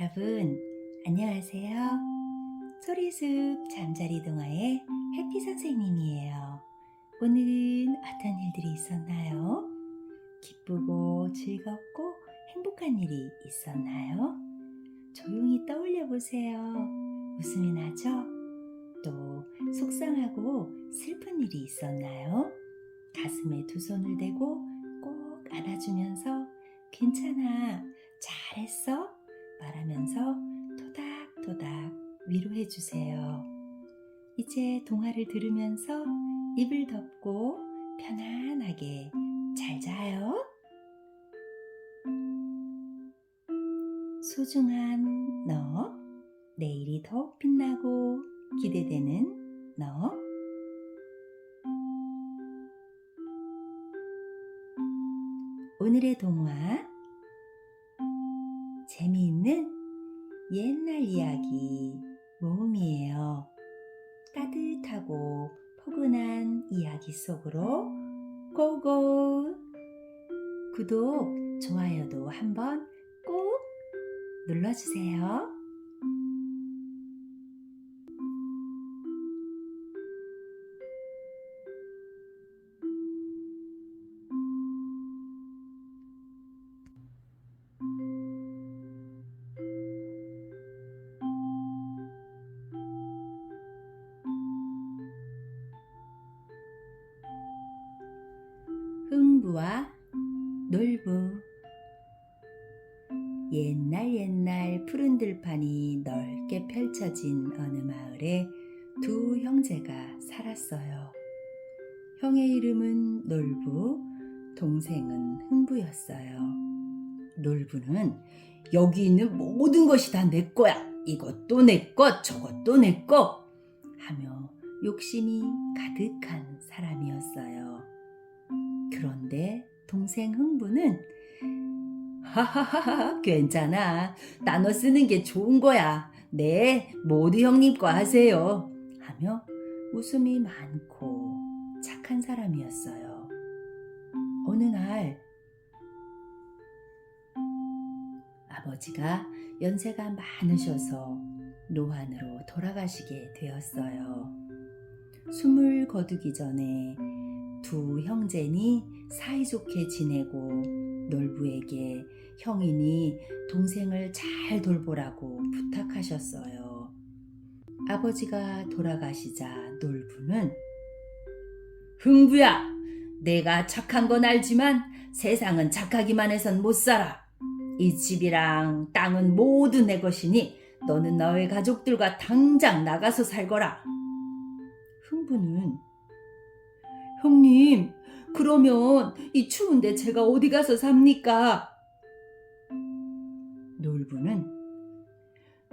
여러분, 안녕하세요. 소리숲 잠자리 동화의 해피 선생님이에요. 오늘은 어떤 일들이 있었나요? 기쁘고 즐겁고 행복한 일이 있었나요? 조용히 떠올려 보세요. 웃음이 나죠? 또 속상하고 슬픈 일이 있었나요? 가슴에 두 손을 대고 꼭 안아주면서 괜찮아, 잘했어? 말하면서 토닥토닥 위로해 주세요. 이제 동화를 들으면서 입을 덮고 편안하게 잘 자요. 소중한 너, 내일이 더욱 빛나고 기대되는 너. 오늘의 동화, 재미있는 옛날 이야기 모음이에요. 따뜻하고 포근한 이야기 속으로 고고! 구독, 좋아요도 한번 꼭 눌러주세요. 흥부와 놀부. 옛날 푸른 들판이 넓게 펼쳐진 어느 마을에 두 형제가 살았어요. 형의 이름은 놀부, 동생은 흥부였어요. 놀부는 여기 있는 모든 것이 다 내 거야. 이것도 내 것, 저것도 내 거. 하며 욕심이 가득한 사람이었어요. 그런데 동생 흥부는 하하하하, 괜찮아. 나눠 쓰는 게 좋은 거야. 네, 모두 형님 거 하세요. 하며 웃음이 많고 착한 사람이었어요. 어느 날 아버지가 연세가 많으셔서 노안으로 돌아가시게 되었어요. 숨을 거두기 전에 두 형제니 사이좋게 지내고 놀부에게 형이니 동생을 잘 돌보라고 부탁하셨어요. 아버지가 돌아가시자 놀부는 흥부야, 내가 착한 건 알지만 세상은 착하기만 해선 못 살아. 이 집이랑 땅은 모두 내 것이니 너는 너의 가족들과 당장 나가서 살거라. 흥부는 형님, 그러면 이 추운데 제가 어디 가서 삽니까? 놀부는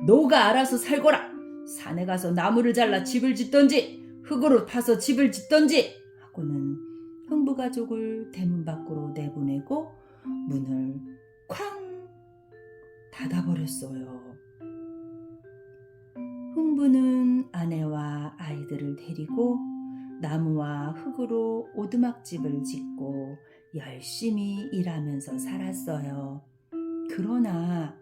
너가 알아서 살거라. 산에 가서 나무를 잘라 집을 짓던지 흙으로 파서 집을 짓던지 하고는 흥부 가족을 대문 밖으로 내보내고 문을 쾅 닫아버렸어요. 흥부는 아내와 아이들을 데리고 나무와 흙으로 오두막집을 짓고 열심히 일하면서 살았어요. 그러나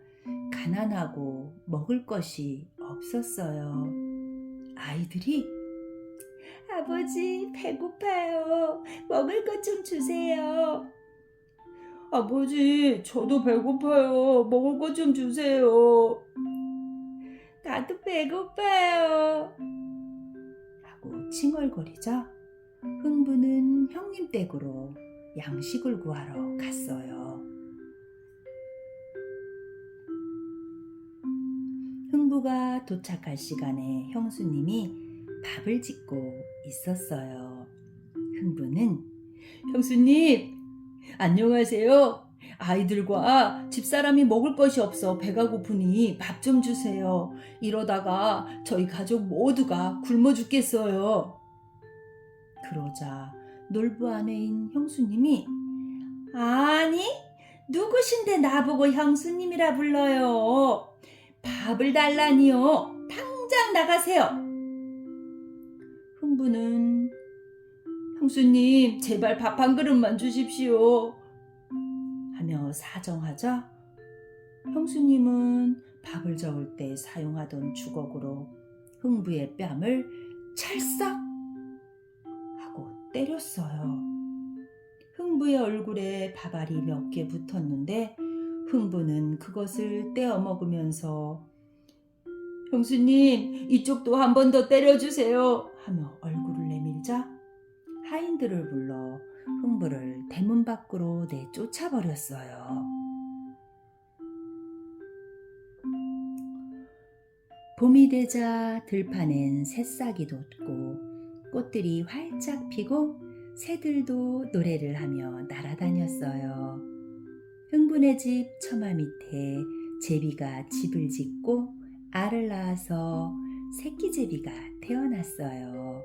가난하고 먹을 것이 없었어요. 아이들이 아버지, 배고파요. 먹을 것 좀 주세요. 아버지, 저도 배고파요. 먹을 것 좀 주세요. 나도 배고파요. 하고 칭얼거리자 흥부는 형님 댁으로 양식을 구하러 갔어요. 흥부가 도착할 시간에 형수님이 밥을 짓고 있었어요. 흥부는 형수님, 안녕하세요. 아이들과 집사람이 먹을 것이 없어 배가 고프니 밥 좀 주세요. 이러다가 저희 가족 모두가 굶어 죽겠어요. 그러자 놀부 아내인 형수님이 아니, 누구신데 나보고 형수님이라 불러요. 밥을 달라니요. 당장 나가세요. 흥부는 형수님, 제발 밥 한 그릇만 주십시오. 하며 사정하자 형수님은 밥을 저을 때 사용하던 주걱으로 흥부의 뺨을 찰싹 하고 때렸어요. 흥부의 얼굴에 밥알이 몇 개 붙었는데 흥부는 그것을 떼어 먹으면서 형수님, 이쪽도 한 번 더 때려주세요 하며 얼굴을 내밀자 하인들을 불러 흥부를 대문 밖으로 내쫓아버렸어요. 봄이 되자 들판엔 새싹이 돋고 꽃들이 활짝 피고 새들도 노래를 하며 날아다녔어요. 흥부네 집 처마 밑에 제비가 집을 짓고 알을 낳아서 새끼 제비가 태어났어요.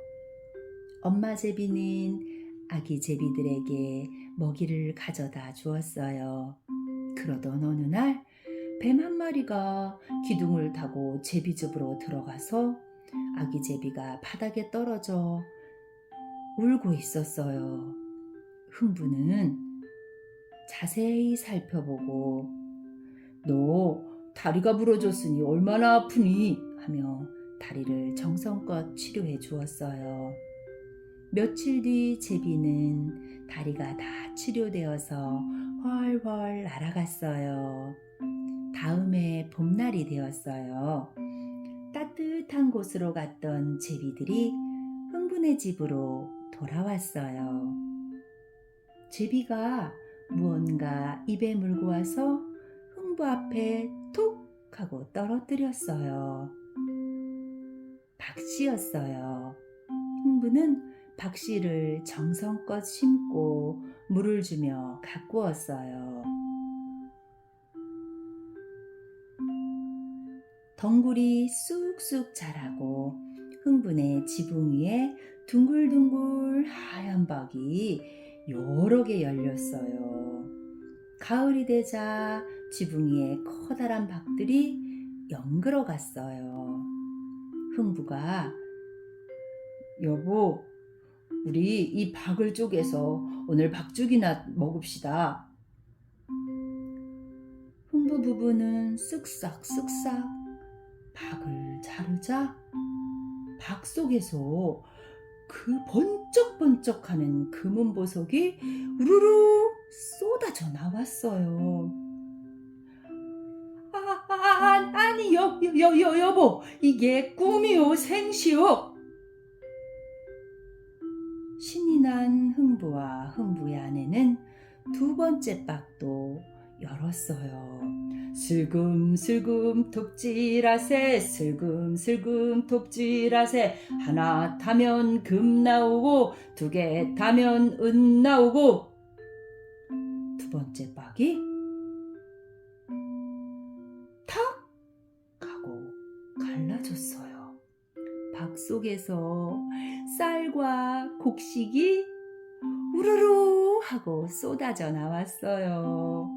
엄마 제비는 아기 제비들에게 먹이를 가져다 주었어요. 그러던 어느 날 뱀 한 마리가 기둥을 타고 제비집으로 들어가서 아기 제비가 바닥에 떨어져 울고 있었어요. 흥부는 자세히 살펴보고 너 다리가 부러졌으니 얼마나 아프니? 하며 다리를 정성껏 치료해 주었어요. 며칠 뒤 제비는 다리가 다 치료되어서 훨훨 날아갔어요. 다음에 봄날이 되었어요. 따뜻한 곳으로 갔던 제비들이 흥부네 집으로 돌아왔어요. 제비가 무언가 입에 물고 와서 흥부 앞에 톡 하고 떨어뜨렸어요. 박씨였어요. 흥부는 박씨를 정성껏 심고 물을 주며 가꾸었어요. 덩굴이 쑥쑥 자라고 흥부네 지붕 위에 둥글둥글 하얀 박이 여러 개 열렸어요. 가을이 되자 지붕 위에 커다란 박들이 연글어 갔어요. 흥부가 여보, 우리 이 박을 쪼개서 오늘 박죽이나 먹읍시다. 흥부 부부는 쓱싹쓱싹 박을 자르자 박 속에서 그 번쩍번쩍하는 금은 보석이 우르르 쏟아져 나왔어요. 아니 여보, 이게 꿈이요 생시요? 신이 난 흥부와 흥부의 아내는 두 번째 박도 열었어요. 슬금슬금 톱질하세, 슬금슬금 톱질하세. 하나 타면 금 나오고 두 개 타면 은 나오고. 두 번째 박이 탁 하고 갈라졌어요. 박 속에서 쌀과 곡식이 우르르 하고 쏟아져 나왔어요.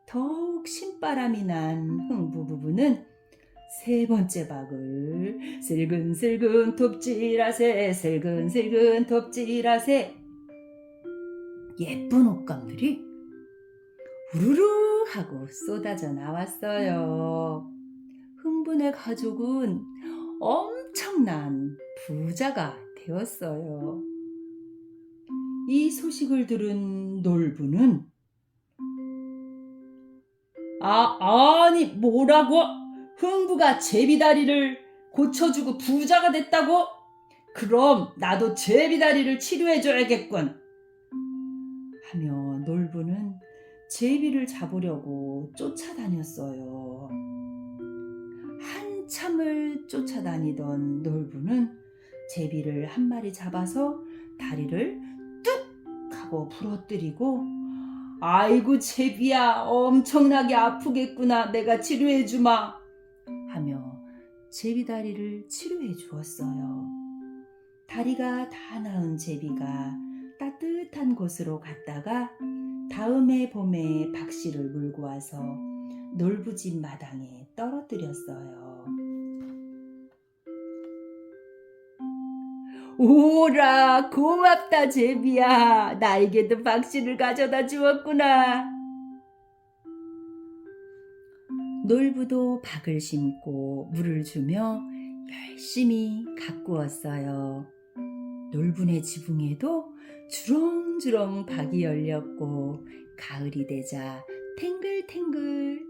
더욱 신바람이 난 흥부 부부는 세 번째 박을 슬근슬근 톱질하세, 슬근슬근 톱질하세. 예쁜 옷감들이 우르르 하고 쏟아져 나왔어요. 흥부네 가족은 엄청난 부자가 되었어요. 이 소식을 들은 놀부는 아니 뭐라고? 흥부가 제비다리를 고쳐주고 부자가 됐다고? 그럼 나도 제비다리를 치료해줘야겠군 하며 놀부는 제비를 잡으려고 쫓아다녔어요. 한참을 쫓아다니던 놀부는 제비를 한 마리 잡아서 다리를 뚝 하고 부러뜨리고 아이고 제비야, 엄청나게 아프겠구나, 내가 치료해주마 하며 제비 다리를 치료해 주었어요. 다리가 다 나은 제비가 따뜻한 곳으로 갔다가 다음해 봄에 박씨를 물고 와서 놀부집 마당에 떨어뜨렸어요. 오라, 고맙다 제비야, 나에게도 박씨를 가져다 주었구나. 놀부도 박을 심고 물을 주며 열심히 가꾸었어요. 놀부네 지붕에도 주렁주렁 박이 열렸고 가을이 되자 탱글탱글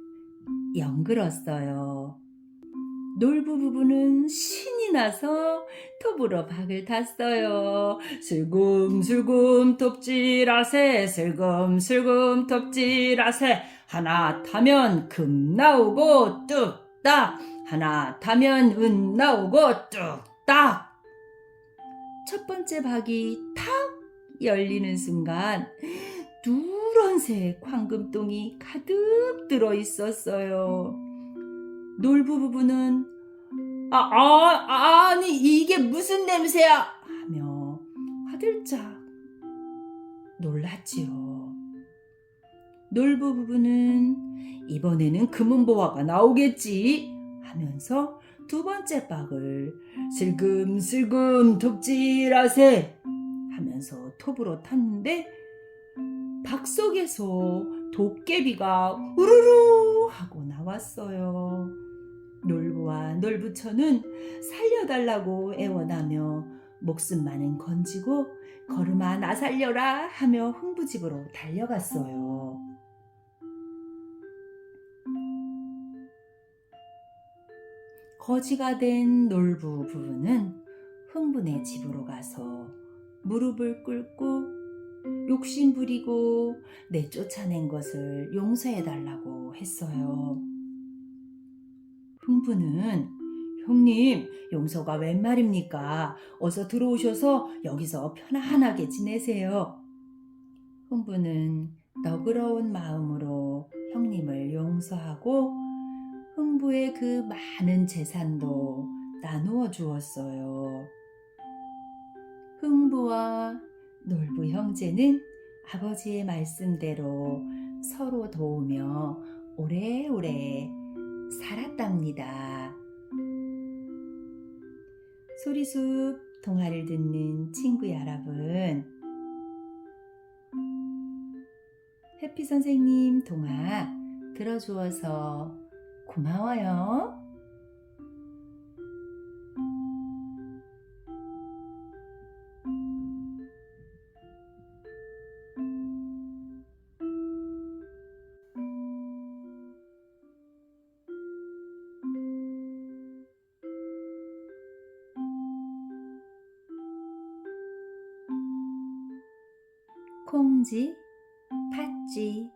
연글었어요. 놀부 부부는 신이 나서 톱으로 박을 탔어요. 슬금슬금 톱질하세, 슬금슬금 톱질하세. 하나 타면 금 나오고 뚝딱, 하나 타면 은 나오고 뚝딱. 첫 번째 박이 탁 열리는 순간 누런색 황금똥이 가득 들어 있었어요. 놀부 부부는 아니 이게 무슨 냄새야? 하며 화들짝 놀랐지요. 놀부 부부는 이번에는 금은보화가 나오겠지 하면서 두 번째 박을 슬금슬금 톱질하세 하면서 톱으로 탔는데 박 속에서 도깨비가 우르르 하고 나왔어요. 놀부와 놀부처는 살려달라고 애원하며 목숨만은 건지고 걸음아 나 살려라 하며 흥부집으로 달려갔어요. 거지가 된 놀부 부부는 흥부네 집으로 가서 무릎을 꿇고 욕심부리고 내쫓아낸 것을 용서해달라고 했어요. 흥부는 형님 용서가 웬 말입니까? 어서 들어오셔서 여기서 편안하게 지내세요. 흥부는 너그러운 마음으로 형님을 용서하고 흥부의 그 많은 재산도 나누어 주었어요. 흥부와 놀부 형제는 아버지의 말씀대로 서로 도우며 오래오래 살았답니다. 소리숲 동화를 듣는 친구 여러분, 해피 선생님 동화 들어주어서 고마워요. 콩쥐, 팥쥐.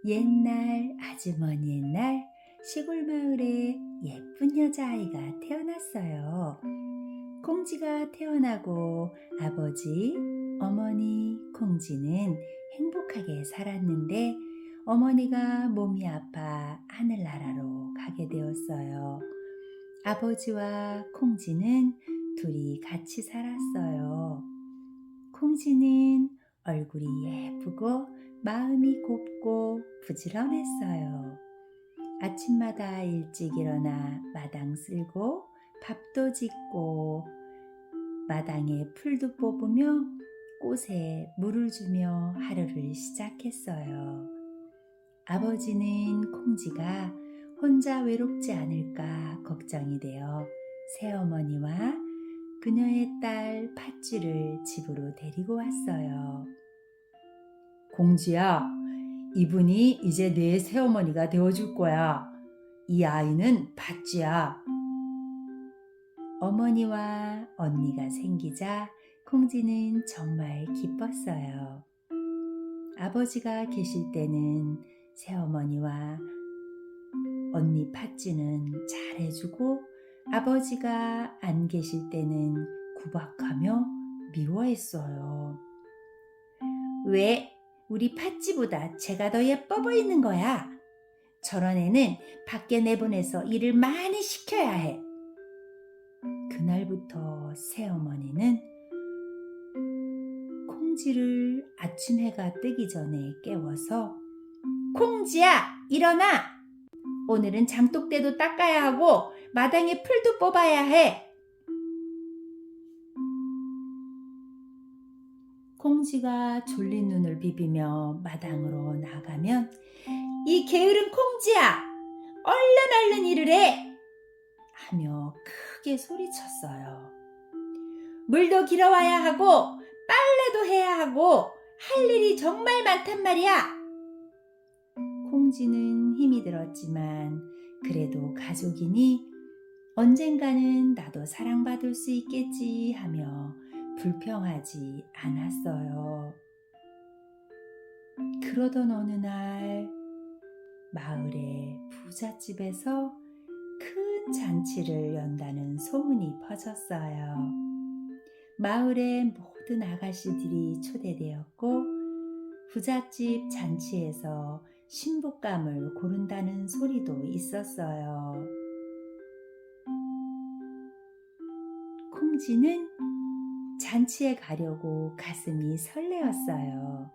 옛날 아주머니 옛날 시골 마을에 예쁜 여자아이가 태어났어요. 콩쥐가 태어나고 아버지, 어머니 콩쥐는 행복하게 살았는데 어머니가 몸이 아파 하늘나라로 가게 되었어요. 아버지와 콩쥐는 둘이 같이 살았어요. 콩쥐는 얼굴이 예쁘고 마음이 곱고 부지런했어요. 아침마다 일찍 일어나 마당 쓸고 밥도 짓고 마당에 풀도 뽑으며 꽃에 물을 주며 하루를 시작했어요. 아버지는 콩쥐가 혼자 외롭지 않을까 걱정이 되어 새어머니와 그녀의 딸 팥쥐를 집으로 데리고 왔어요. 공쥐야, 이분이 이제 내 새어머니가 되어줄 거야. 이 아이는 팥쥐야. 어머니와 언니가 생기자 콩쥐는 정말 기뻤어요. 아버지가 계실 때는 새어머니와 언니 팥쥐는 잘해주고 아버지가 안 계실 때는 구박하며 미워했어요. 왜 우리 팥쥐보다 제가 더 예뻐 보이는 거야? 저런 애는 밖에 내보내서 일을 많이 시켜야 해. 그날부터 새어머니는 콩쥐를 아침 해가 뜨기 전에 깨워서 콩쥐야, 일어나! 오늘은 장독대도 닦아야 하고 마당에 풀도 뽑아야 해. 콩쥐가 졸린 눈을 비비며 마당으로 나가면 이 게으른 콩쥐야, 얼른 얼른 일을 해! 하며 크게 소리쳤어요. 물도 길어와야 하고 빨래도 해야 하고 할 일이 정말 많단 말이야. 콩쥐는 힘이 들었지만 그래도 가족이니 언젠가는 나도 사랑받을 수 있겠지 하며 불평하지 않았어요. 그러던 어느 날 마을의 부잣집에서 큰 잔치를 연다는 소문이 퍼졌어요. 마을의 모든 아가씨들이 초대되었고 부잣집 잔치에서 신부감을 고른다는 소리도 있었어요. 콩쥐는 잔치에 가려고 가슴이 설레었어요.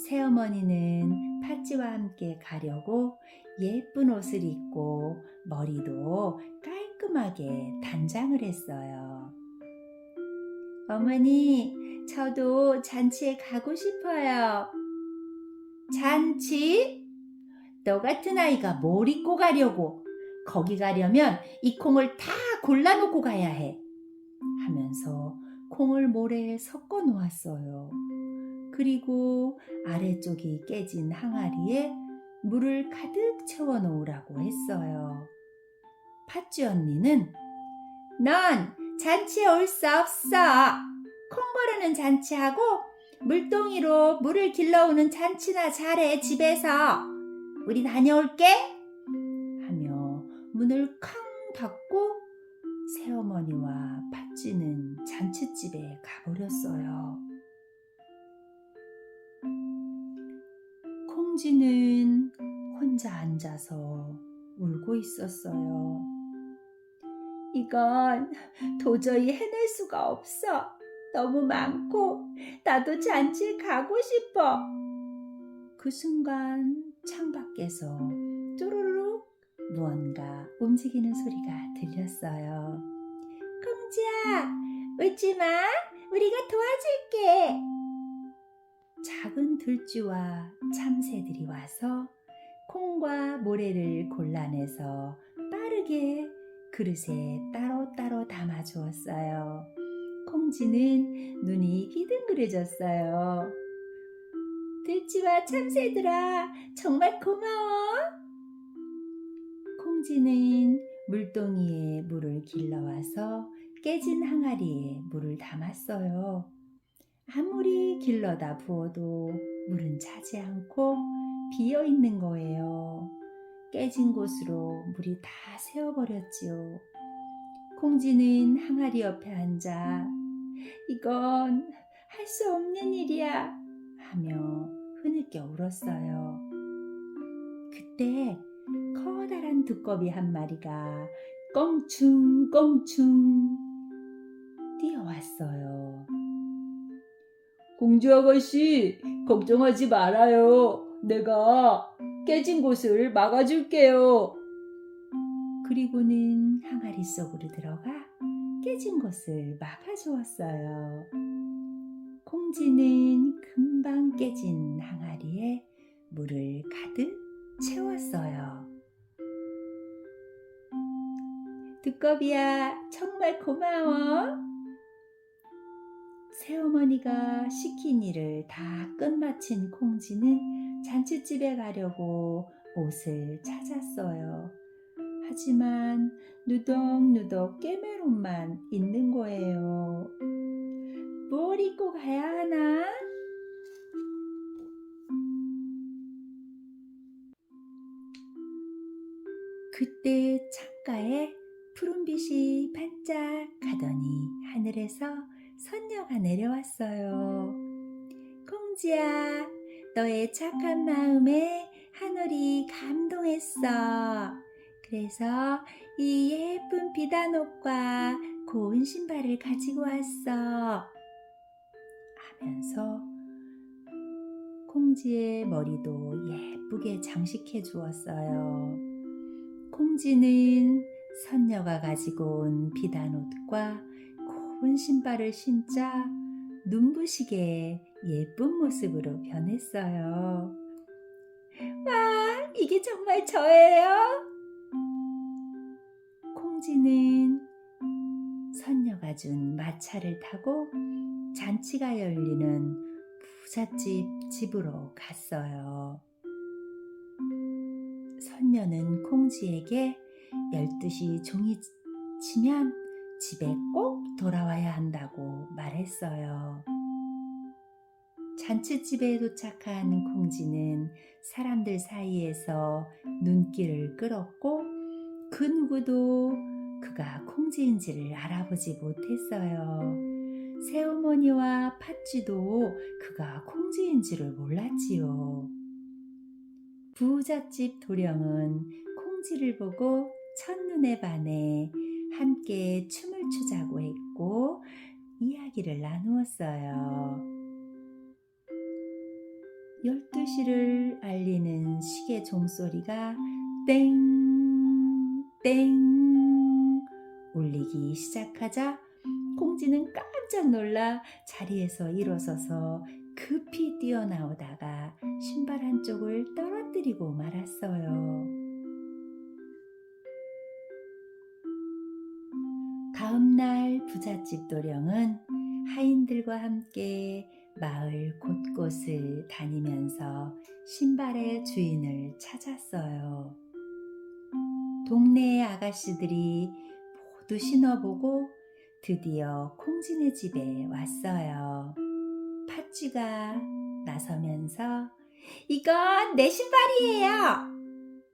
새어머니는 팥쥐와 함께 가려고 예쁜 옷을 입고 머리도 깔끔하게 단장을 했어요. 어머니, 저도 잔치에 가고 싶어요. 잔치? 너 같은 아이가 뭘 입고 가려고? 거기 가려면 이 콩을 다 골라놓고 가야 해. 하면서 콩을 모래에 섞어 놓았어요. 그리고 아래쪽이 깨진 항아리에 물을 가득 채워 놓으라고 했어요. 팥쥐 언니는 넌 잔치에 올 수 없어. 콩 고르는 잔치하고 물동이로 물을 길러오는 잔치나 잘해 집에서. 우리 다녀올게. 하며 문을 쾅 닫고 새어머니와 팥쥐는 잔칫집에 가버렸어요. 콩쥐는 혼자 앉아서 울고 있었어요. 이건 도저히 해낼 수가 없어. 너무 많고 나도 잔치에 가고 싶어. 그 순간 창밖에서 뚜루룩 무언가 움직이는 소리가 들렸어요. 콩쥐야, 울지 마. 우리가 도와줄게. 작은 들쥐와 참새들이 와서 콩과 모래를 골라내서 빠르게 그릇에 따로따로 담아주었어요. 콩쥐는 눈이 휘둥그레졌어요. 들쥐와 참새들아, 정말 고마워. 콩쥐는 물동이에 물을 길러와서 깨진 항아리에 물을 담았어요. 아무리 길러다 부어도 물은 차지 않고 비어 있는 거예요. 깨진 곳으로 물이 다 새어버렸지요. 콩쥐는 항아리 옆에 앉아 이건 할 수 없는 일이야 하며 흐느껴 울었어요. 그때 커다란 두꺼비 한 마리가 껑충껑충 뛰어왔어요. 공주 아가씨, 걱정하지 말아요. 내가 깨진 곳을 막아줄게요. 그리고는 항아리 속으로 들어가 깨진 곳을 막아주었어요. 콩쥐는 금방 깨진 항아리에 물을 가득 채웠어요. 두꺼비야, 정말 고마워. 새어머니가 시킨 일을 다 끝마친 콩쥐는 잔칫집에 가려고 옷을 찾았어요. 하지만 누덕누덕 깨매옷만 있는 거예요. 뭘 입고 가야 하나? 그때 창가에 푸른빛이 반짝하더니 하늘에서 선녀가 내려왔어요. 콩쥐야, 너의 착한 마음에 하늘이 감동했어. 그래서 이 예쁜 비단옷과 고운 신발을 가지고 왔어. 하면서 콩쥐의 머리도 예쁘게 장식해 주었어요. 콩쥐는 선녀가 가지고 온 비단옷과 고운 신발을 신자 눈부시게 예쁜 모습으로 변했어요. 와, 이게 정말 저예요? 콩쥐는 선녀가 준 마차를 타고 잔치가 열리는 부잣집 집으로 갔어요. 선녀는 콩쥐에게 12시 종이 치면 집에 꼭 돌아와야 한다고 말했어요. 잔치집에 도착한 콩쥐는 사람들 사이에서 눈길을 끌었고 그 누구도 그가 콩쥐인지를 알아보지 못했어요. 새어머니와 팥쥐도 그가 콩쥐인지를 몰랐지요. 부잣집 도령은 콩쥐를 보고 첫눈에 반해 함께 춤을 추자고 했고 이야기를 나누었어요. 12시를 알리는 시계 종소리가 땡, 땡 울리기 시작하자 콩쥐는 깜짝 놀라 자리에서 일어서서 급히 뛰어나오다가 신발 한쪽을 떨어뜨리고 말았어요. 다음날 부잣집 도령은 하인들과 함께 마을 곳곳을 다니면서 신발의 주인을 찾았어요. 동네의 아가씨들이 모두 신어보고 드디어 콩쥐네 집에 왔어요. 팥쥐가 나서면서 이건 내 신발이에요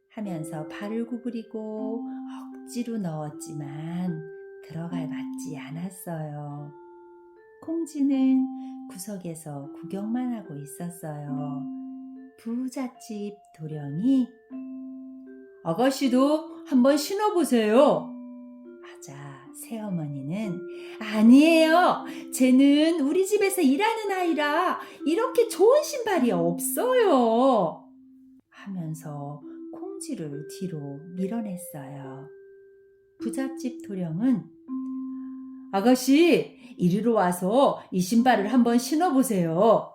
하면서 발을 구부리고 억지로 넣었지만 들어가 맞지 않았어요. 콩쥐는 구석에서 구경만 하고 있었어요. 부잣집 도령이 아가씨도 한번 신어보세요 하자 새어머니는 아니에요. 쟤는 우리 집에서 일하는 아이라 이렇게 좋은 신발이 없어요 하면서 콩쥐를 뒤로 밀어냈어요. 부잣집 도령은 아가씨 이리로 와서 이 신발을 한번 신어보세요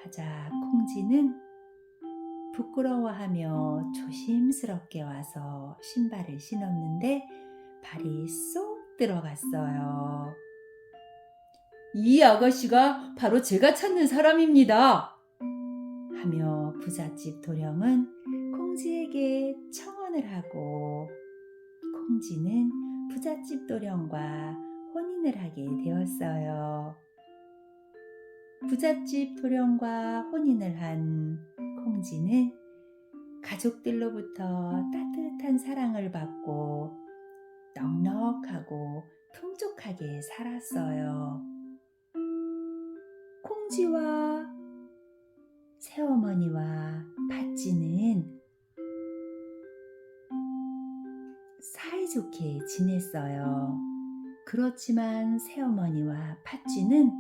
하자 콩쥐는 부끄러워하며 조심스럽게 와서 신발을 신었는데 발이 쏙 들어갔어요. 이 아가씨가 바로 제가 찾는 사람입니다 하며 부잣집 도령은 콩쥐에게 청혼을 하고 콩쥐는 부잣집 도령과 혼인을 하게 되었어요. 부잣집 도령과 혼인을 한 콩쥐는 가족들로부터 따뜻한 사랑을 받고 넉넉하고 풍족하게 살았어요. 콩쥐와 새어머니와 팥쥐는 사이좋게 지냈어요. 그렇지만 새어머니와 팥쥐는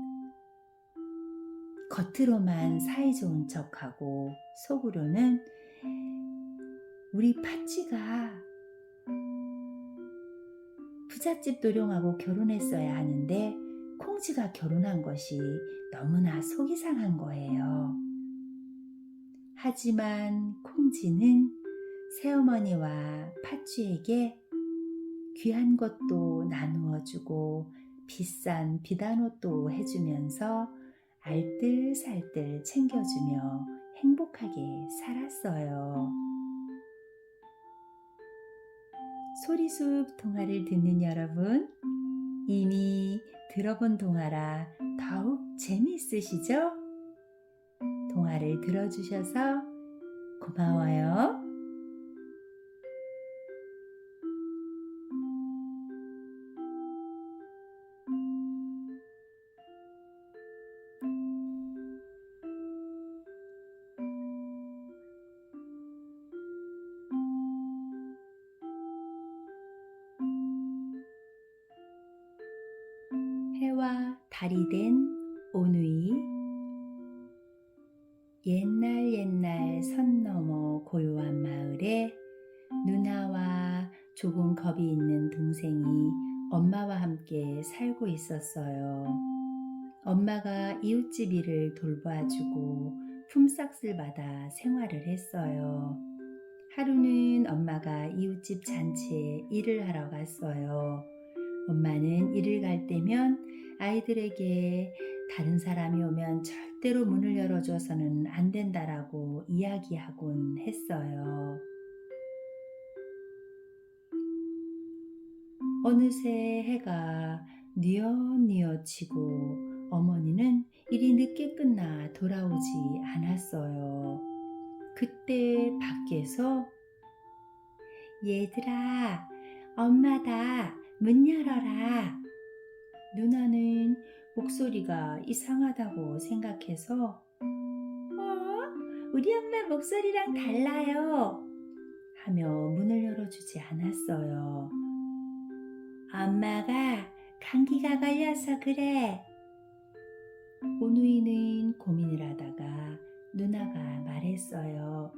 겉으로만 사이좋은 척하고 속으로는 우리 팥쥐가 부잣집 도령하고 결혼했어야 하는데 콩쥐가 결혼한 것이 너무나 속이 상한 거예요. 하지만 콩쥐는 새어머니와 팥쥐에게 귀한 것도 나누어주고 비싼 비단옷도 해주면서 알뜰살뜰 챙겨주며 행복하게 살았어요. 소리숲 동화를 듣는 여러분, 이미 들어본 동화라 더욱 재미있으시죠? 동화를 들어주셔서 고마워요. 해와 달이 된 오누이. 옛날 선 너머 고요한 마을에 누나와 조금 겁이 있는 동생이 엄마와 함께 살고 있었어요. 엄마가 이웃집 일을 돌봐주고 품삯을 받아 생활을 했어요. 하루는 엄마가 이웃집 잔치에 일을 하러 갔어요. 엄마는 일을 갈 때면 아이들에게 다른 사람이 오면 절대로 문을 열어줘서는 안 된다라고 이야기하곤 했어요. 어느새 해가 뉘엿뉘엿지고 어머니는 일이 늦게 끝나 돌아오지 않았어요. 그때 밖에서 얘들아, 엄마다. 문 열어라. 누나는 목소리가 이상하다고 생각해서 우리 엄마 목소리랑 달라요 하며 문을 열어주지 않았어요. 엄마가 감기가 걸려서 그래. 오누이는 고민을 하다가 누나가 말했어요.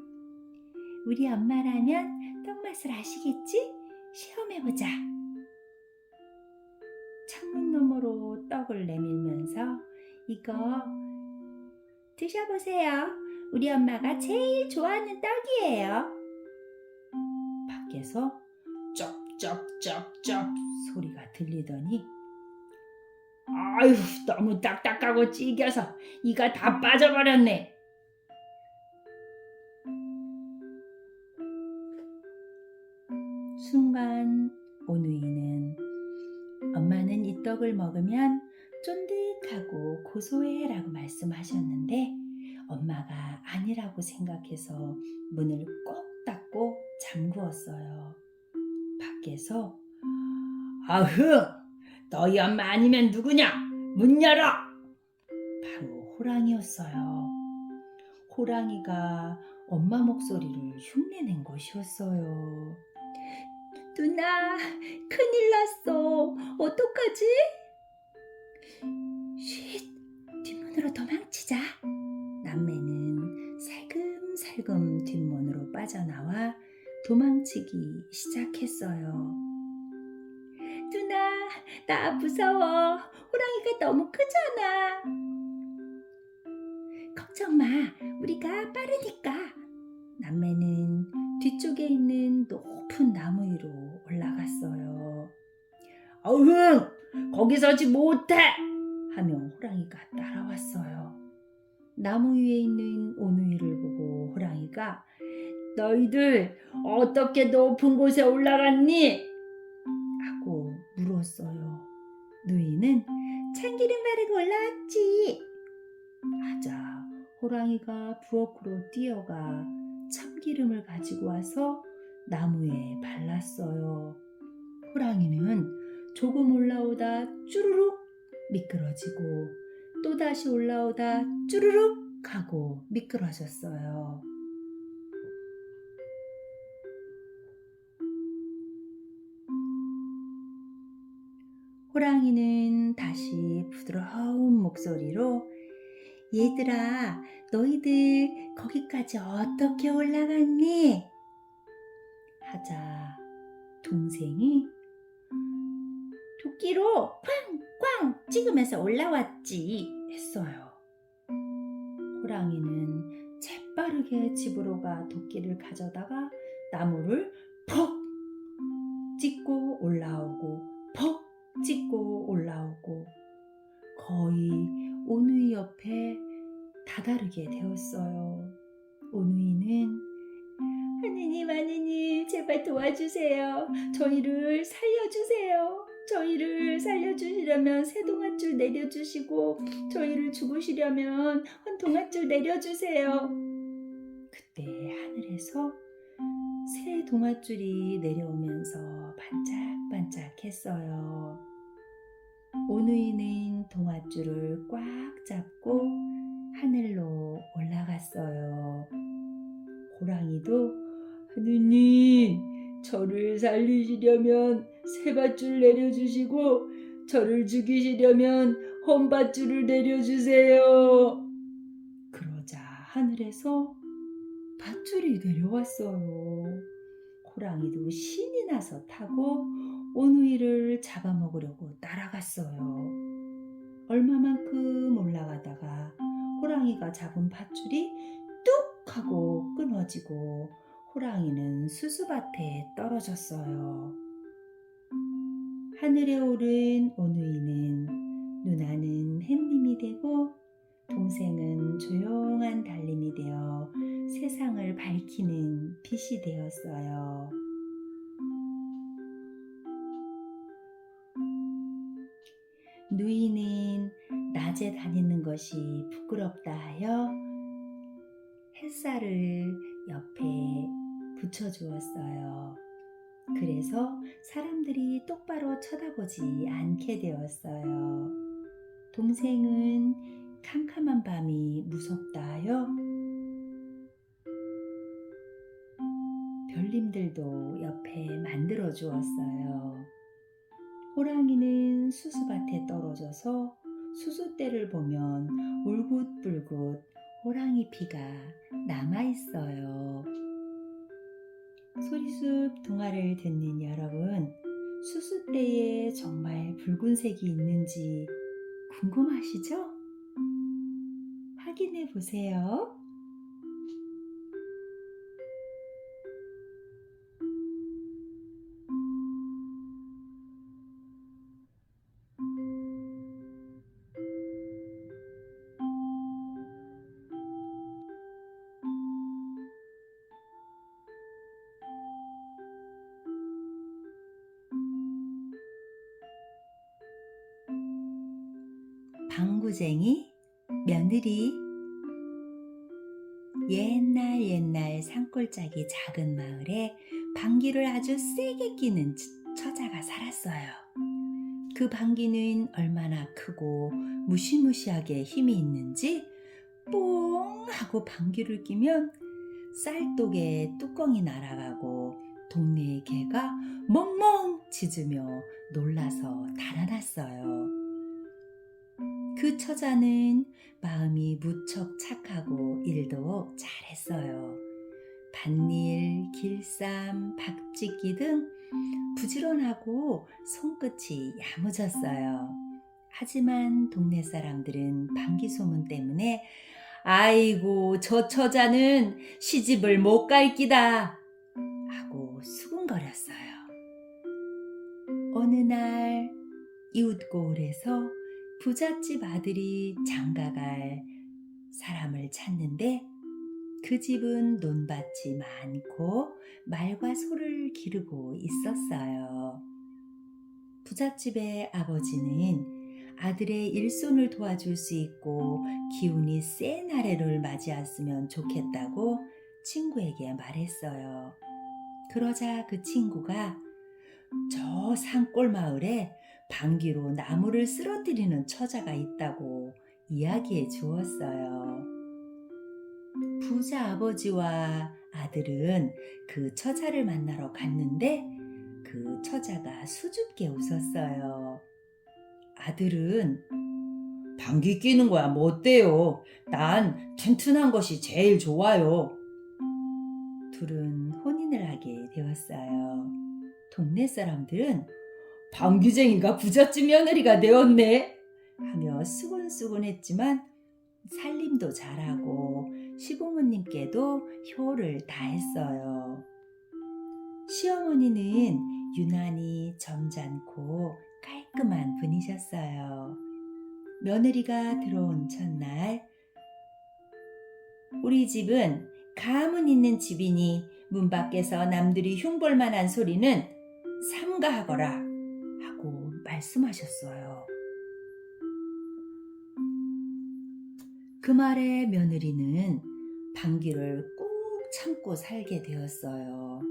우리 엄마라면 떡맛을 아시겠지? 시험해보자. 창문 너머로 떡을 내밀면서 이거 드셔보세요. 우리 엄마가 제일 좋아하는 떡이에요. 밖에서 쩝쩝쩝쩝 소리가 들리더니 아휴, 너무 딱딱하고 찌겨서 이가 다 빠져버렸네. 순간 오누이는 엄마는 이 떡을 먹으면 쫀득하고 고소해 라고 말씀하셨는데 엄마가 아니라고 생각해서 문을 꼭 닫고 잠그었어요. 밖에서 아흥! 너희 엄마 아니면 누구냐? 문 열어! 바로 호랑이였어요. 호랑이가 엄마 목소리를 흉내낸 것이었어요. 누나, 큰일 났어. 어떡하지? 쉿, 뒷문으로 도망치자. 남매는 살금살금 뒷문으로 빠져나와 도망치기 시작했어요. 누나, 나 무서워. 호랑이가 너무 크잖아. 걱정 마. 우리가 빠르니까. 남매는 뒤쪽에 있는 높은 나무 위로 올라갔어요. 어흥! 거기 서지 못해! 하며 호랑이가 따라왔어요. 나무 위에 있는 오누이를 보고 호랑이가 너희들 어떻게 높은 곳에 올라갔니? 하고 물었어요. 누이는 참기름 바르고 올라왔지. 하자 호랑이가 부엌으로 뛰어가 참기름을 가지고 와서 나무에 발랐어요. 호랑이는 조금 올라오다 쭈루룩 미끄러지고 또다시 올라오다 쭈루룩 하고 미끄러졌어요. 호랑이는 다시 부드러운 목소리로 얘들아, 너희들 거기까지 어떻게 올라갔니? 하자 동생이 도끼로 쾅쾅 찍으면서 올라왔지 했어요. 호랑이는 재빠르게 집으로 가 도끼를 가져다가 나무를 퍽 찍고 올라오고 퍽 찍고 올라오고 거의 오누이 옆에 다다르게 되었어요. 오누이는 하느님 제발 도와주세요. 저희를 살려주세요. 저희를 살려주시려면 새 동아줄 내려주시고 저희를 죽으시려면 한 동아줄 내려주세요. 그때 하늘에서 새 동아줄이 내려오면서 반짝반짝했어요. 오누이는 동아줄을 꽉 잡고 하늘로 올라갔어요. 호랑이도 하느님, 저를 살리시려면 새 밧줄 내려주시고 저를 죽이시려면 헌 밧줄을 내려주세요. 그러자 하늘에서 밧줄이 내려왔어요. 호랑이도 신이 나서 타고 오누이를 잡아먹으려고 따라갔어요. 얼마만큼 올라가다가 호랑이가 잡은 밧줄이 뚝 하고 끊어지고 호랑이는 수수밭에 떨어졌어요. 하늘에 오른 오누이는 누나는 햇님이 되고 동생은 조용한 달님이 되어 세상을 밝히는 빛이 되었어요. 누이는 낮에 다니는 것이 부끄럽다 하여 햇살을 옆에 붙여주었어요. 그래서 사람들이 똑바로 쳐다보지 않게 되었어요. 동생은 캄캄한 밤이 무섭다 하여 별님들도 옆에 만들어 주었어요. 호랑이는 수수밭에 떨어져서 수수대를 보면 울긋불긋 호랑이 피가 남아있어요. 소리숲 동화를 듣는 여러분, 수수대에 정말 붉은색이 있는지 궁금하시죠? 확인해 보세요. 방구쟁이, 며느리. 옛날 산골짜기 작은 마을에 방귀를 아주 세게 뀌는 처자가 살았어요. 그 방귀는 얼마나 크고 무시무시하게 힘이 있는지 뽕 하고 방귀를 뀌면 쌀독에 뚜껑이 날아가고 동네의 개가 멍멍 짖으며 놀라서 달아났어요. 그 처자는 마음이 무척 착하고 일도 잘했어요. 밭일, 길쌈, 박짓기 등 부지런하고 손끝이 야무졌어요. 하지만 동네 사람들은 방귀 소문 때문에 아이고 저 처자는 시집을 못 갈 끼다 하고 수군거렸어요. 어느 날 이웃 고을에서 부잣집 아들이 장가갈 사람을 찾는데 그 집은 논밭이 많고 말과 소를 기르고 있었어요. 부잣집의 아버지는 아들의 일손을 도와줄 수 있고 기운이 센 아래를 맞이했으면 좋겠다고 친구에게 말했어요. 그러자 그 친구가 저 산골 마을에 방귀로 나무를 쓰러뜨리는 처자가 있다고 이야기해 주었어요. 부자 아버지와 아들은 그 처자를 만나러 갔는데 그 처자가 수줍게 웃었어요. 아들은 방귀 뀌는 거야 뭐 어때요? 난 튼튼한 것이 제일 좋아요. 둘은 혼인을 하게 되었어요. 동네 사람들은 방귀쟁이가 부잣집 며느리가 되었네 하며 수군수군했지만 살림도 잘하고 시부모님께도 효를 다했어요. 시어머니는 유난히 점잖고 깔끔한 분이셨어요. 며느리가 들어온 첫날 우리 집은 가문 있는 집이니 문 밖에서 남들이 흉볼 만한 소리는 삼가하거라 하고 말씀하셨어요. 그 말에 며느리는 방귀를 꾹 참고 살게 되었어요.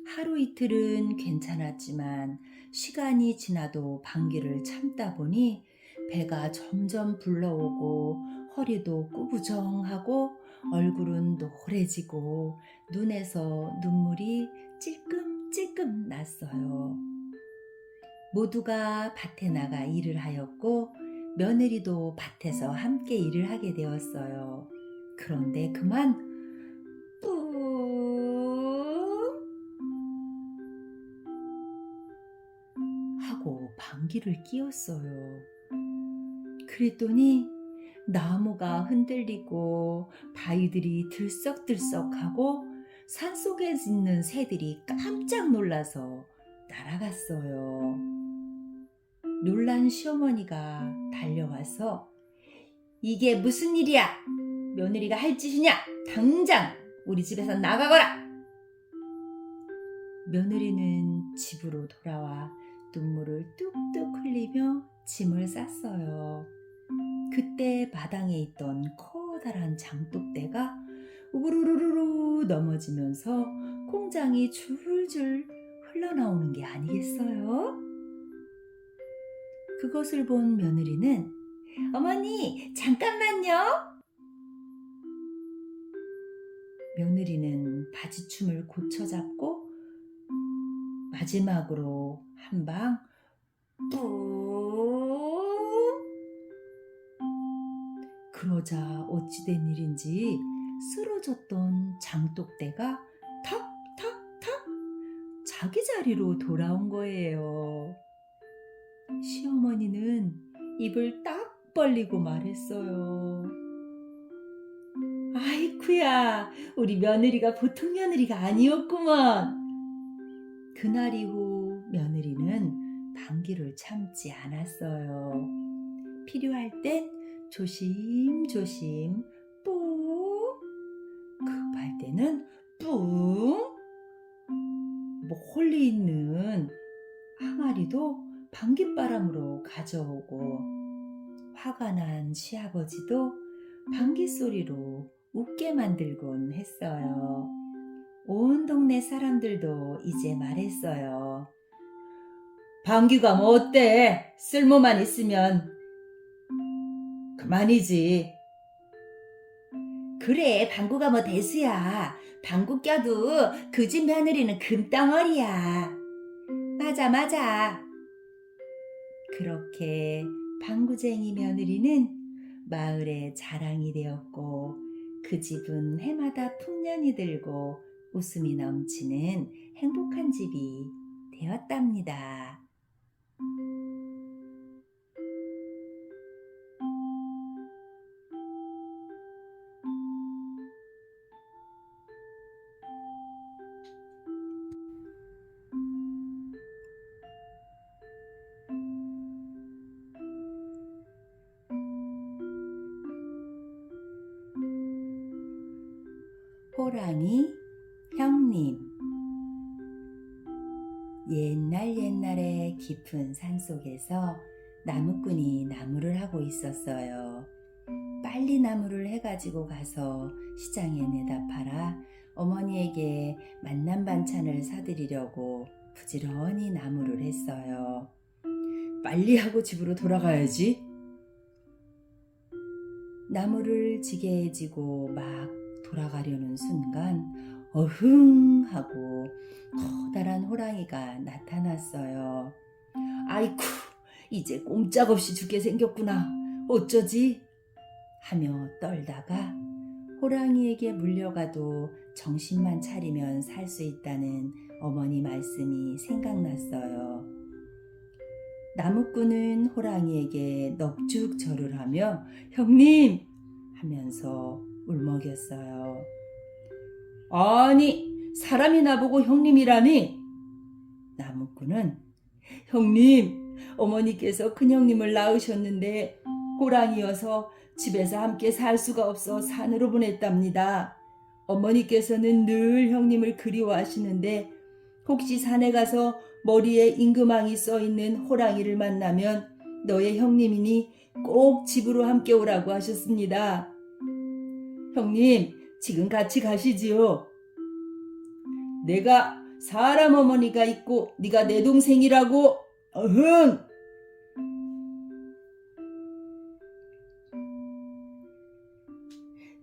하루 이틀은 괜찮았지만 시간이 지나도 방귀를 참다 보니 배가 점점 불러오고 허리도 꾸부정하고 얼굴은 노래지고 눈에서 눈물이 찔끔찔끔 났어요. 모두가 밭에 나가 일을 하였고 며느리도 밭에서 함께 일을 하게 되었어요. 그런데 그만 뿌 하고 방귀를 뀌었어요. 그랬더니 나무가 흔들리고 바위들이 들썩들썩하고 산속에 있는 새들이 깜짝 놀라서 날아갔어요. 놀란 시어머니가 달려와서 이게 무슨 일이야? 며느리가 할 짓이냐? 당장 우리 집에서 나가거라! 며느리는 집으로 돌아와 눈물을 뚝뚝 흘리며 짐을 쌌어요. 그때 마당에 있던 커다란 장독대가 우르르르 넘어지면서 콩장이 줄줄 흘러나오는 게 아니겠어요? 그것을 본 며느리는 어머니, 잠깐만요. 며느리는 바지춤을 고쳐잡고 마지막으로 한 방 뿌. 그러자 어찌된 일인지 쓰러졌던 장독대가 탁탁탁 자기 자리로 돌아온 거예요. 시어머니는 입을 딱 벌리고 말했어요. 아이쿠야, 우리 며느리가 보통 며느리가 아니었구먼. 그날 이후 며느리는 방귀를 참지 않았어요. 필요할 땐 조심조심 뿡, 급할 때는 뿡. 멀리 있는 항아리도 방귀바람으로 가져오고 화가 난 시아버지도 방귀 소리로 웃게 만들곤 했어요. 온 동네 사람들도 이제 말했어요. 방귀가 뭐 어때? 쓸모만 있으면 그만이지. 그래, 방구가 뭐 대수야. 방구 껴도 그 집 며느리는 금덩어리야. 맞아. 그렇게 방구쟁이 며느리는 마을의 자랑이 되었고 그 집은 해마다 풍년이 들고 웃음이 넘치는 행복한 집이 되었답니다. 호랑이 형님. 옛날에 깊은 산속에서 나무꾼이 나무를 하고 있었어요. 빨리 나무를 해가지고 가서 시장에 내다 팔아 어머니에게 만난 반찬을 사드리려고 부지런히 나무를 했어요. 빨리 하고 집으로 돌아가야지. 나무를 지게에 지고 막 돌아가려는 순간 어흥 하고 커다란 호랑이가 나타났어요. 아이쿠, 이제 꼼짝없이 죽게 생겼구나. 어쩌지? 하며 떨다가 호랑이에게 물려가도 정신만 차리면 살 수 있다는 어머니 말씀이 생각났어요. 나무꾼은 호랑이에게 넋죽 절을 하며 형님! 하면서 울먹였어요. 아니, 사람이 나보고 형님이라니? 나무꾼은 형님, 어머니께서 큰형님을 낳으셨는데 호랑이여서 집에서 함께 살 수가 없어 산으로 보냈답니다. 어머니께서는 늘 형님을 그리워하시는데 혹시 산에 가서 머리에 임금왕이 써있는 호랑이를 만나면 너의 형님이니 꼭 집으로 함께 오라고 하셨습니다. 형님, 지금 같이 가시지요. 내가 사람 어머니가 있고 네가 내 동생이라고. 어흥!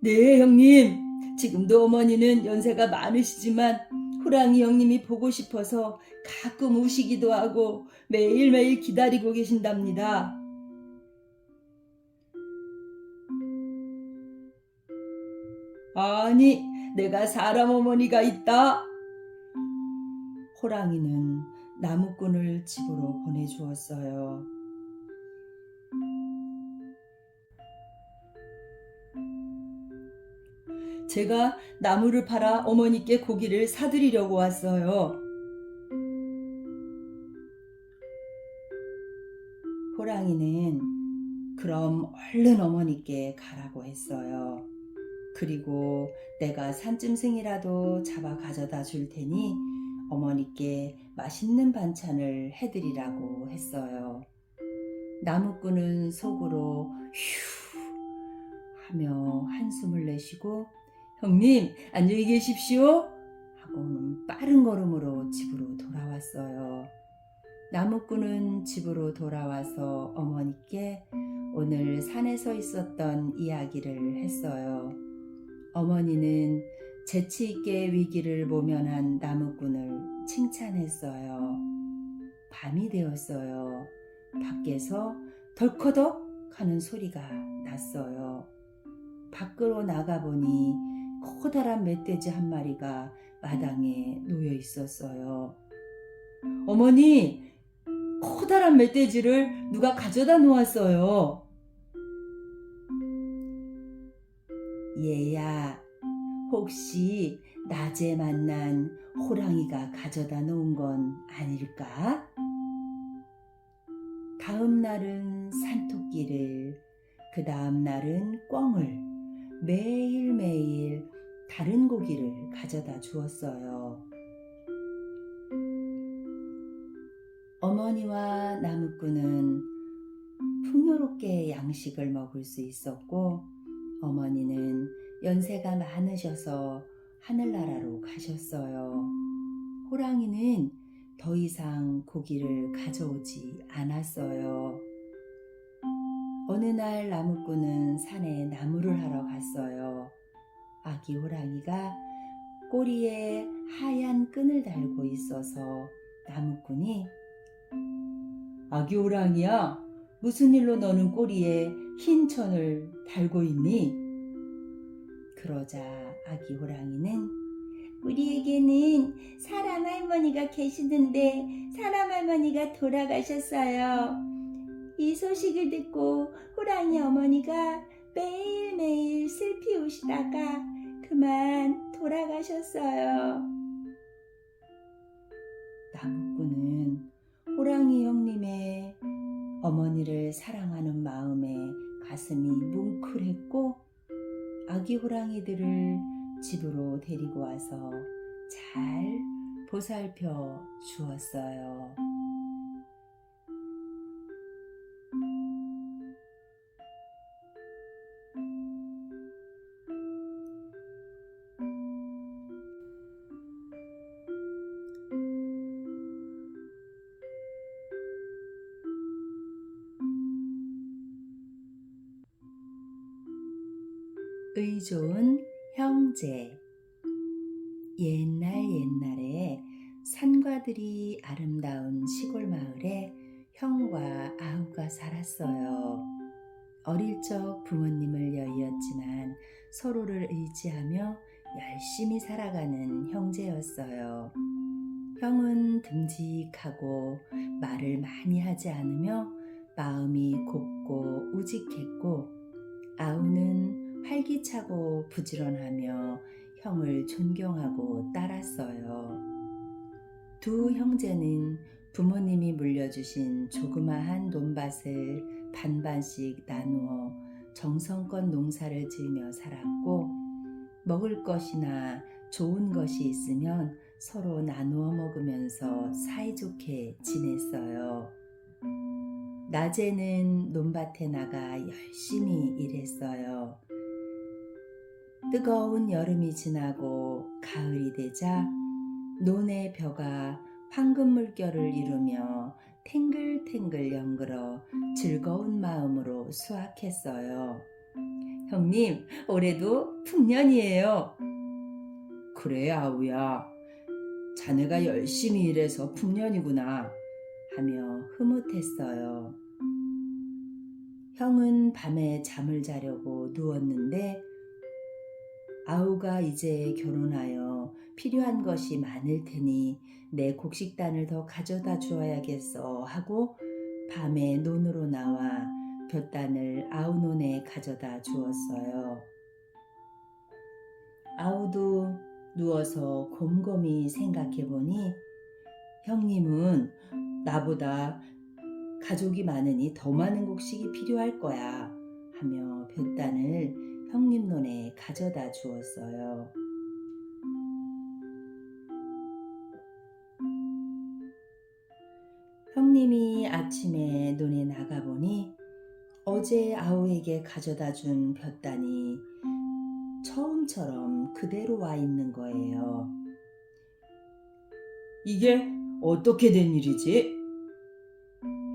네, 형님. 지금도 어머니는 연세가 많으시지만 호랑이 형님이 보고 싶어서 가끔 우시기도 하고 매일매일 기다리고 계신답니다. 아니, 내가 사람 어머니가 있다. 호랑이는 나무꾼을 집으로 보내주었어요. 제가 나무를 팔아 어머니께 고기를 사드리려고 왔어요. 호랑이는 그럼 얼른 어머니께 가라고 했어요. 그리고 내가 산짐승이라도 잡아 가져다 줄 테니 어머니께 맛있는 반찬을 해드리라고 했어요. 나무꾼은 속으로 휴 하며 한숨을 내쉬고 형님 안녕히 계십시오 하고는 빠른 걸음으로 집으로 돌아왔어요. 나무꾼은 집으로 돌아와서 어머니께 오늘 산에서 있었던 이야기를 했어요. 어머니는 재치있게 위기를 모면한 나무꾼을 칭찬했어요. 밤이 되었어요. 밖에서 덜커덕 하는 소리가 났어요. 밖으로 나가보니 커다란 멧돼지 한 마리가 마당에 놓여 있었어요. 어머니, 커다란 멧돼지를 누가 가져다 놓았어요. 얘야, 혹시 낮에 만난 호랑이가 가져다 놓은 건 아닐까? 다음 날은 산토끼를, 그 다음 날은 꿩을, 매일매일 다른 고기를 가져다 주었어요. 어머니와 나무꾼은 풍요롭게 양식을 먹을 수 있었고 어머니는 연세가 많으셔서 하늘나라로 가셨어요. 호랑이는 더 이상 고기를 가져오지 않았어요. 어느 날 나무꾼은 산에 나무를 하러 갔어요. 아기 호랑이가 꼬리에 하얀 끈을 달고 있어서 나무꾼이 아기 호랑이야, 무슨 일로 너는 꼬리에 흰 천을 달고 있니? 그러자 아기 호랑이는 우리에게는 사람 할머니가 계시는데 사람 할머니가 돌아가셨어요. 이 소식을 듣고 호랑이 어머니가 매일매일 슬피 우시다가 그만 돌아가셨어요. 나무꾼은 호랑이 형님의 어머니를 사랑하는 마음에 가슴이 뭉클했고 아기 호랑이들을 집으로 데리고 와서 잘 보살펴 주었어요. 의 좋은 형제. 옛날에 산과들이 아름다운 시골 마을에 형과 아우가 살았어요. 어릴 적 부모님을 여의었지만 서로를 의지하며 열심히 살아가는 형제였어요. 형은 듬직하고 말을 많이 하지 않으며 마음이 곱고 우직했고 아우는 활기차고 부지런하며 형을 존경하고 따랐어요. 두 형제는 부모님이 물려주신 조그마한 논밭을 반반씩 나누어 정성껏 농사를 지으며 살았고 먹을 것이나 좋은 것이 있으면 서로 나누어 먹으면서 사이좋게 지냈어요. 낮에는 논밭에 나가 열심히 일했어요. 뜨거운 여름이 지나고 가을이 되자 논의 벼가 황금 물결을 이루며 탱글탱글 연글어 즐거운 마음으로 수확했어요. 형님, 올해도 풍년이에요. 그래, 아우야. 자네가 열심히 일해서 풍년이구나 하며 흐뭇했어요. 형은 밤에 잠을 자려고 누웠는데 아우가 이제 결혼하여 필요한 것이 많을 테니 내 곡식단을 더 가져다 주어야겠어 하고 밤에 논으로 나와 볏단을 아우 논에 가져다 주었어요. 아우도 누워서 곰곰이 생각해보니 형님은 나보다 가족이 많으니 더 많은 곡식이 필요할 거야 하며 볕단을 형님 논에 가져다 주었어요. 형님이 아침에 논에 나가보니 어제 아우에게 가져다 준 볕단이 처음처럼 그대로 와 있는 거예요. 이게 어떻게 된 일이지?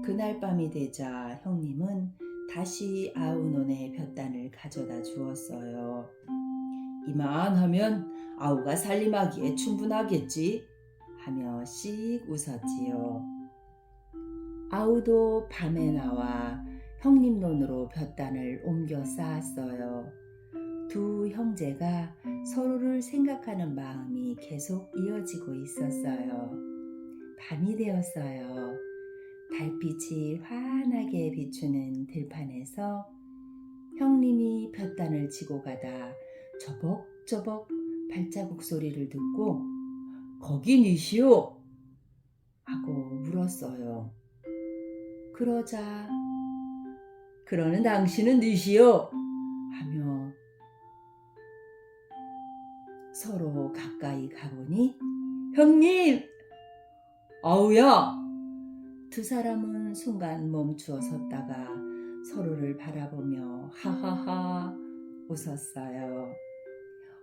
그날 밤이 되자 형님은 다시 아우 논에 볕단을 가져다 주었어요. 이만하면 아우가 살림하기에 충분하겠지? 하며 씩 웃었지요. 아우도 밤에 나와 형님 논으로 볕단을 옮겨 쌓았어요. 두 형제가 서로를 생각하는 마음이 계속 이어지고 있었어요. 밤이 되었어요. 달빛이 환하게 비추는 들판에서 형님이 볕단을 지고 가다 저벅저벅 발자국 소리를 듣고 거긴 이시오 하고 물었어요. 그러자 그러는 당신은 누시오 하며 서로 가까이 가보니 형님! 아우야! 두 사람은 순간 멈추어 섰다가 서로를 바라보며 하하하 웃었어요.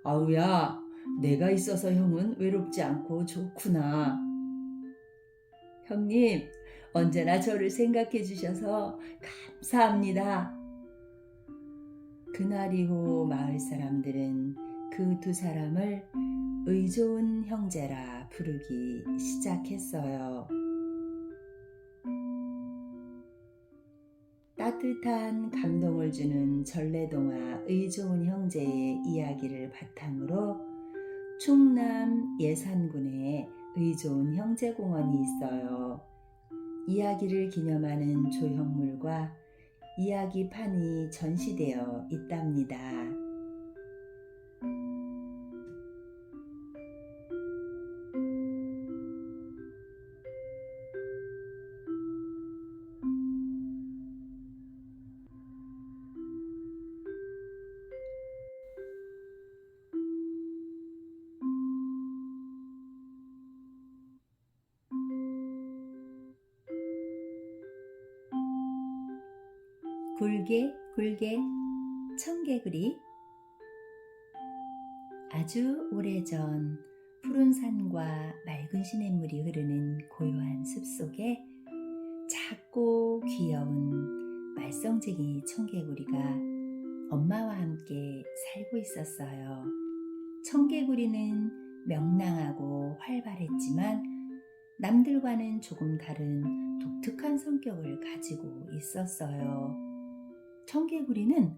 아우야, 내가 있어서 형은 외롭지 않고 좋구나. 형님, 언제나 저를 생각해 주셔서 감사합니다. 그날 이후 마을 사람들은 그 두 사람을 의좋은 형제라 부르기 시작했어요. 따뜻한 감동을 주는 전래동화 의좋은 형제의 이야기를 바탕으로 충남 예산군에 의좋은 형제공원이 있어요. 이야기를 기념하는 조형물과 이야기판이 전시되어 있답니다. 굴게 굴게 청개구리. 아주 오래전 푸른 산과 맑은 시냇물이 흐르는 고요한 숲속에 작고 귀여운 말썽쟁이 청개구리가 엄마와 함께 살고 있었어요. 청개구리는 명랑하고 활발했지만 남들과는 조금 다른 독특한 성격을 가지고 있었어요. 청개구리는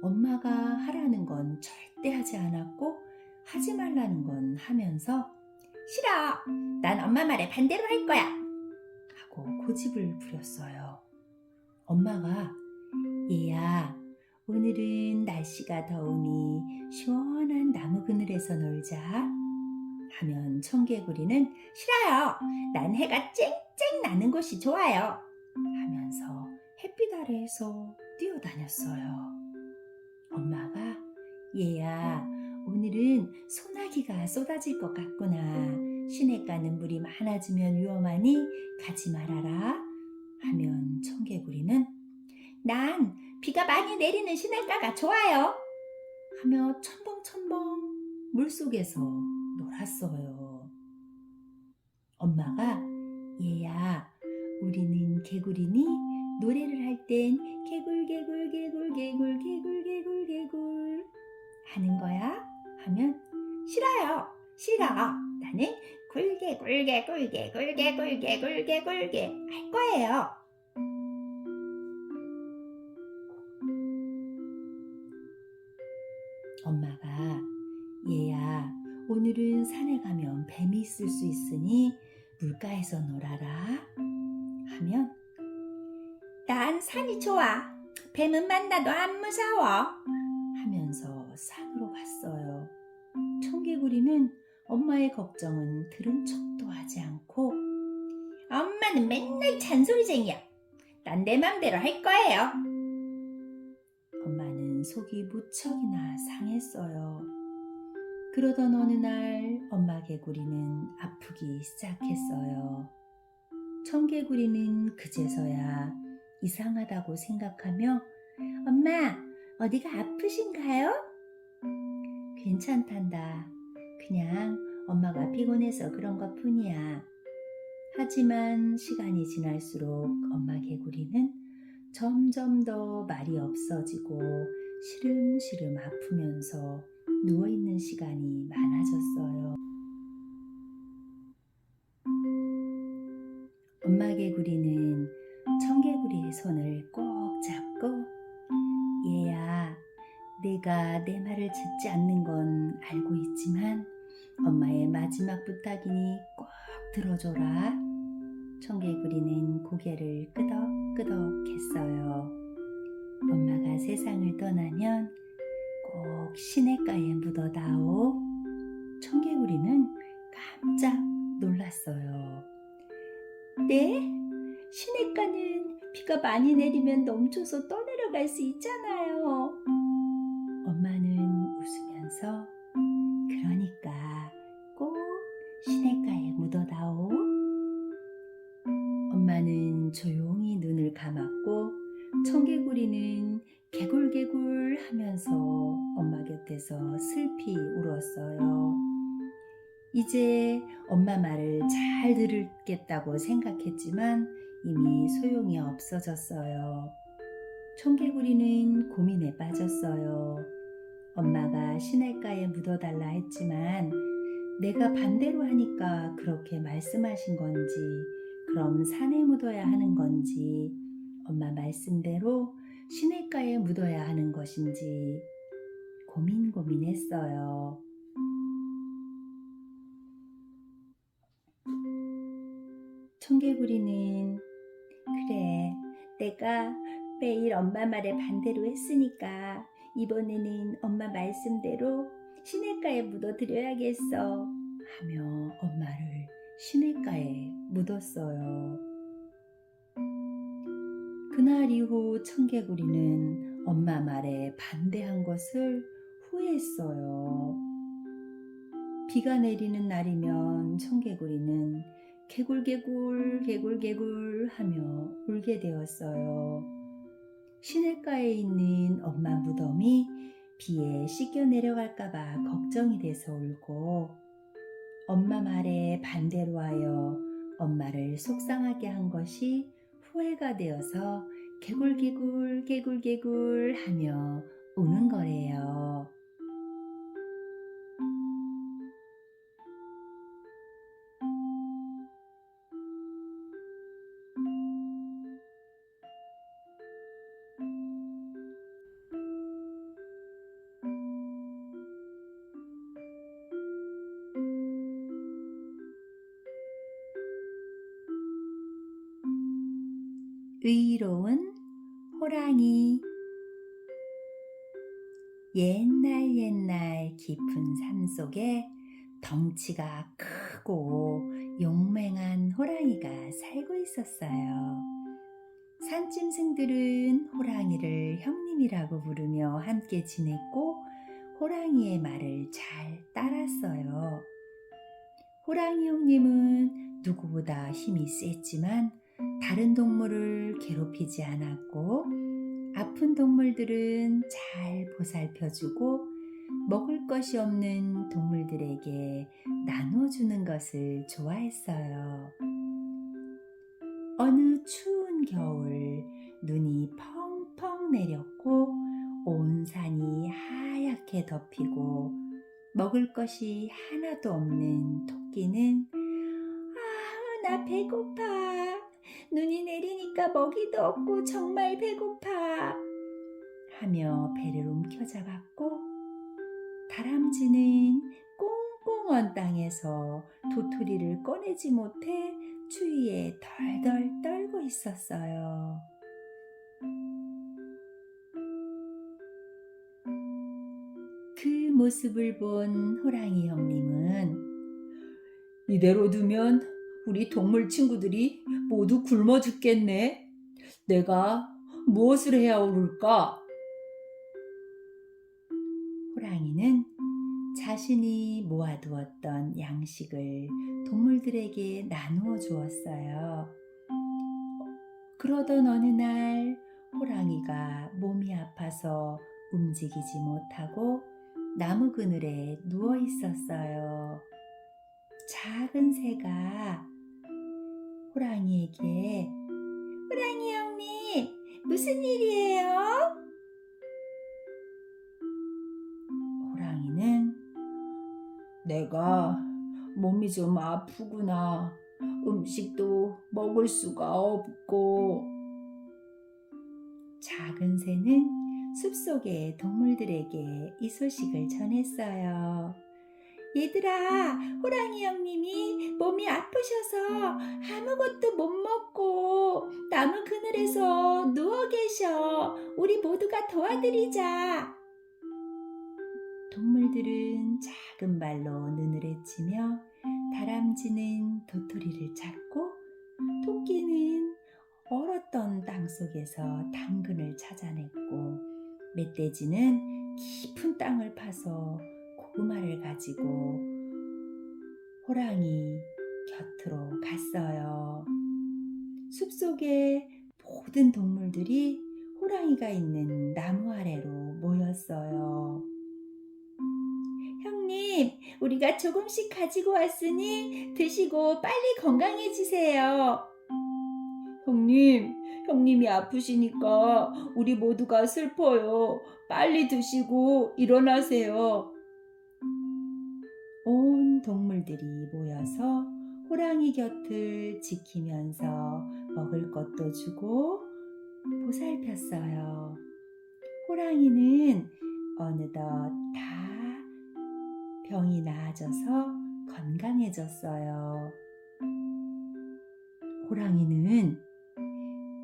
엄마가 하라는 건 절대 하지 않았고 하지 말라는 건 하면서 싫어! 난 엄마 말에 반대로 할 거야! 하고 고집을 부렸어요. 엄마가 얘야, 오늘은 날씨가 더우니 시원한 나무 그늘에서 놀자 하면 청개구리는 싫어요! 난 해가 쨍쨍 나는 곳이 좋아요! 하면서 햇빛 아래에서 뛰어다녔어요. 엄마가 얘야, 오늘은 소나기가 쏟아질 것 같구나. 시냇가는 물이 많아지면 위험하니 가지 말아라 하면 청개구리는 난 비가 많이 내리는 시냇가가 좋아요 하며 첨벙첨벙 물속에서 놀았어요. 엄마가 얘야, 우리는 개구리니 노래를 할 땐 개굴 개굴 개굴 개굴 개굴 개굴 개굴 하는 거야 하면 싫어요. 싫어. 나는 굴게 굴게 굴게 굴게 굴게 굴게 굴게 할 거예요. 엄마가 얘야, 오늘은 산에 가면 뱀이 있을 수 있으니 물가에서 놀아라 하면 난 산이 좋아. 뱀은 만나도 안 무서워 하면서 산으로 갔어요. 청개구리는 엄마의 걱정은 들은 척도 하지 않고 엄마는 맨날 잔소리쟁이야. 난 내 맘대로 할 거예요. 엄마는 속이 무척이나 상했어요. 그러던 어느 날 엄마 개구리는 아프기 시작했어요. 청개구리는 그제서야 이상하다고 생각하며 엄마, 어디가 아프신가요? 괜찮단다. 그냥 엄마가 피곤해서 그런 것 뿐이야. 하지만 시간이 지날수록 엄마 개구리는 점점 더 말이 없어지고 시름시름 아프면서 누워있는 시간이 많아졌어요. 엄마 개구리는 청개구리의 손을 꼭 잡고 얘야, 내가 내 말을 듣지 않는 건 알고 있지만 엄마의 마지막 부탁이니 꼭 들어줘라. 청개구리는 고개를 끄덕끄덕 했어요. 엄마가 세상을 떠나면 꼭 시냇가에 묻어다오. 청개구리는 깜짝 놀랐어요. 네? 시냇가는 비가 많이 내리면 넘쳐서 떠내려갈 수 있잖아요. 엄마는 웃으면서 그러니까 꼭 시냇가에 묻어다오. 엄마는 조용히 눈을 감았고 청개구리는 개굴개굴 하면서 엄마 곁에서 슬피 울었어요. 이제 엄마 말을 잘 들을겠다고 생각했지만 이미 소용이 없어졌어요. 청개구리는 고민에 빠졌어요. 엄마가 시냇가에 묻어달라 했지만 내가 반대로 하니까 그렇게 말씀하신 건지, 그럼 산에 묻어야 하는 건지, 엄마 말씀대로 시냇가에 묻어야 하는 것인지 고민했어요. 청개구리는 그래, 내가 매일 엄마 말에 반대로 했으니까 이번에는 엄마 말씀대로 시냇가에 묻어드려야겠어 하며 엄마를 시냇가에 묻었어요. 그날 이후 청개구리는 엄마 말에 반대한 것을 후회했어요. 비가 내리는 날이면 청개구리는 개굴개굴 하며 울게 되었어요. 시냇가에 있는 엄마 무덤이 비에 씻겨 내려갈까봐 걱정이 돼서 울고, 엄마 말에 반대로 하여 엄마를 속상하게 한 것이 후회가 되어서 개굴개굴 하며 우는 거래요. 의로운 호랑이. 옛날 깊은 산 속에 덩치가 크고 용맹한 호랑이가 살고 있었어요. 산짐승들은 호랑이를 형님이라고 부르며 함께 지냈고 호랑이의 말을 잘 따랐어요. 호랑이 형님은 누구보다 힘이 셌지만 다른 동물을 괴롭히지 않았고 아픈 동물들은 잘 보살펴주고 먹을 것이 없는 동물들에게 나눠주는 것을 좋아했어요. 어느 추운 겨울 눈이 펑펑 내렸고 온 산이 하얗게 덮이고 먹을 것이 하나도 없는 토끼는 나 배고파. 눈이 내리니까 먹이도 없고 정말 배고파 하며 배를 움켜잡았고 다람쥐는 꽁꽁 땅에서 도토리를 꺼내지 못해 추위에 덜덜 떨고 있었어요. 그 모습을 본 호랑이 형님은 이대로 두면 우리 동물 친구들이 모두 굶어 죽겠네. 내가 무엇을 해야 옳을까? 호랑이는 자신이 모아두었던 양식을 동물들에게 나누어 주었어요. 그러던 어느 날 호랑이가 몸이 아파서 움직이지 못하고 나무 그늘에 누워 있었어요. 작은 새가 호랑이에게 호랑이 형님, 무슨 일이에요? 호랑이는 내가 몸이 좀 아프구나. 음식도 먹을 수가 없고. 작은 새는 숲속의 동물들에게 이 소식을 전했어요. 얘들아, 호랑이 형님이 몸이 아프셔서 아무것도 못 먹고 나무 그늘에서 누워 계셔. 우리 모두가 도와드리자. 동물들은 작은 발로 느느려치며 다람쥐는 도토리를 찾고 토끼는 얼었던 땅 속에서 당근을 찾아냈고 멧돼지는 깊은 땅을 파서 고구마를 가지고 호랑이 곁으로 갔어요. 숲속의 모든 동물들이 호랑이가 있는 나무 아래로 모였어요. 형님, 우리가 조금씩 가지고 왔으니 드시고 빨리 건강해지세요. 형님이 아프시니까 우리 모두가 슬퍼요. 빨리 드시고 일어나세요. 온 동물들이 모여서 호랑이 곁을 지키면서 먹을 것도 주고 보살폈어요. 호랑이는 어느덧 다 병이 나아져서 건강해졌어요. 호랑이는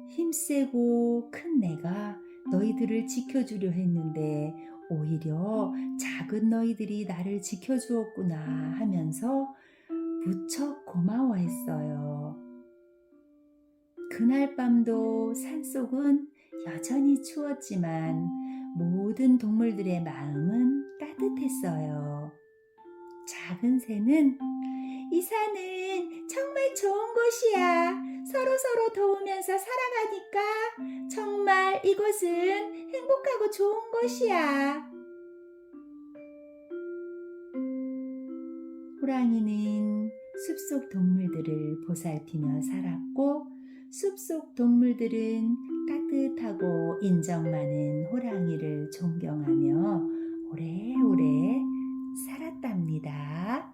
힘세고 큰 내가 너희들을 지켜주려 했는데 오히려 작은 너희들이 나를 지켜주었구나 하면서 무척 고마워했어요. 그날 밤도 산속은 여전히 추웠지만 모든 동물들의 마음은 따뜻했어요. 작은 새는 이 산은 정말 좋은 곳이야. 서로서로 도우면서 살아가니까 정말 이곳은 행복하고 좋은 곳이야. 호랑이는 숲속 동물들을 보살피며 살았고 숲속 동물들은 따뜻하고 인정 많은 호랑이를 존경하며 오래오래 살았답니다.